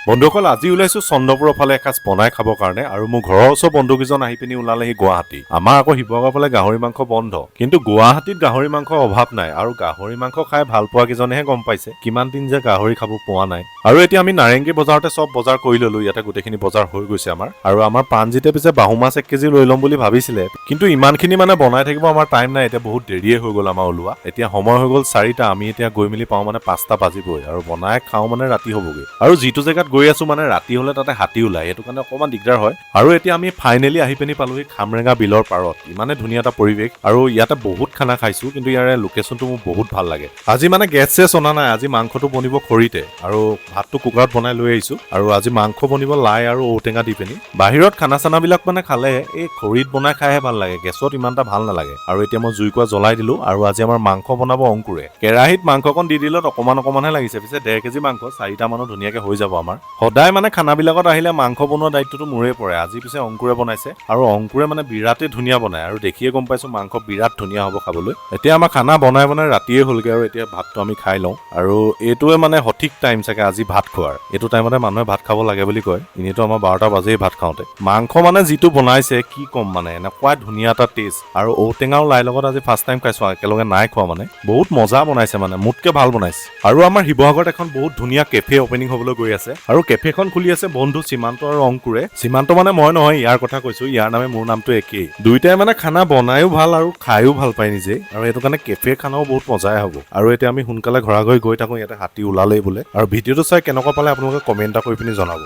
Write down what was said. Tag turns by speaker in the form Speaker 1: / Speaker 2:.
Speaker 1: বন্ধুসকল আজি ওলাইছো চন্দ্ৰপুৰৰ ফালে এসাঁজ বনাই খাবৰ কাৰণে আৰু মোৰ ঘৰৰ ওচৰ বন্ধুকেইজন আহি পিনি ওলালেহি গুৱাহাটী আমাৰ আকৌ শিৱসাগৰ ফালে গাহৰি মাংস বন্ধ কিন্তু গুৱাহাটীত গাহৰি মাংসৰ অভাৱ নাই আৰু গাহৰি মাংস খাই ভাল পোৱা কেইজনেহে গম পাইছে কিমান দিন যে গাহৰি খাব পোৱা নাই আৰু এতিয়া আমি নাৰেংগী বজাৰতে সব বজাৰ কৰি ললো ইয়াতে গোটেইখিনি বজাৰ হৈ গৈছে আমাৰ আৰু আমাৰ প্ৰাণজিতে পিছে বাহু মাছ 1 কেজি লৈ ল'ম বুলি ভাবিছিলে কিন্তু ইমানখিনি মানে বনাই থাকিব আমাৰ টাইম নাই এতিয়া বহুত দেৰিয়ে হৈ গ'ল আমাৰ ওলোৱা এতিয়া সময় হৈ গ'ল 4টা আমি এতিয়া গৈ মিলি পাওঁ মানে 5টা বাজিবই আৰু বনাই খাওঁ মানে ৰাতি হ'বগৈ আৰু যিটো জেগাত গৈ আছো মানে ৰাতি হলে তাতে হাতী ওলাই সেইটো কাৰণে অকমান দিগদাৰ হয় আৰু এতিয়া আমি ফাইনেলি আহি পিনি পালোহি খামৰেঙা বিলৰ পাৰত ইমানে ধুনীয়া এটা পৰিৱেশ আৰু ইয়াতে বহুত খানা খাইছো কিন্তু ইয়াৰে লোকেশ্যনটো মোৰ বহুত ভাল লাগে আজি মানে গেছ অনা নাই আজি মাংসটো বনিব খৰিতে আৰু ভাতটো কুকাৰত বনাই লৈ আহিছো আৰু আজি মাংস বনিব লাই আৰু ঔটেঙা দি পিনি বাহিৰত খানা চানাবিলাক মানে খালে এই খৰিত বনাই খাইহে ভাল লাগে গেছত ইমানটা ভাল নালাগে আৰু এতিয়া মই জুইকুৰা জ্বলাই দিলো আৰু আজি আমাৰ মাংস বনাব অংকুৰে কেৰাহীত মাংসকণ দি দিলত অকমানহে লাগিছে পিছে 1.5 কেজি মাংস 4টা মানত ধুনীয়াকে হৈ যাব আমাৰ সদায় মানে খানাবিলাকত আহিলে মাংস বনোৱা দায়িত্বটো মোৰে পৰে আজি পিছে অংকুৰে বনাইছে আৰু অংকুৰে মানে বিৰাটেই ধুনীয়া বনায় আৰু দেখিয়ে গম পাইছো মাংস বিৰাট ধুনীয়া হ'ব খাবলৈ এতিয়া আমাৰ খানা বনাই ৰাতিয়ে হ'লগে আৰু এতিয়া ভাতটো আমি খাই লওঁ আৰু এইটোৱে মানে সঠিক টাইম চাগে আজি ভাত খোৱাৰ এইটো টাইমতে মানুহে ভাত খাব লাগে বুলি কয় এনেতো আমাৰ 12টা বাজেই ভাত খাওঁতে মাংস মানে যিটো বনাইছে কি কম মানে এনেকুৱা ধুনীয়া এটা টেষ্ট আৰু ঔটেঙাও লাই লগত আজি ফাৰ্ষ্ট টাইম খাইছো একেলগে নাই খোৱা মানে বহুত মজা বনাইছে মানে মোতকে ভাল বনাইছে আৰু আমাৰ শিৱসাগৰত এখন বহুত ধুনীয়া কেফে অপেনিং হ'বলৈ গৈ আছে আৰু কেফেখন খুলি আছে বন্ধু সীমান্ত আৰু অংকুৰে সীমান্ত মানে মই নহয় ইয়াৰ কথা কৈছো ইয়াৰ নামে মোৰ নামটো একেই দুইটাই মানে খানা বনায়ো ভাল আৰু খায়ো ভাল পায় নিজে আৰু এইটো কাৰণে কেফে খানাও বহুত মজাই হ'ব আৰু এতিয়া আমি সোনকালে ঘৰা গৈ থাকো ইয়াতে হাতী ওলালেই বোলে আৰু ভিডিঅ'টো চাই কেনেকুৱা পালে আপোনালোকে কমেণ্ট এটা কৰি পিনি জনাব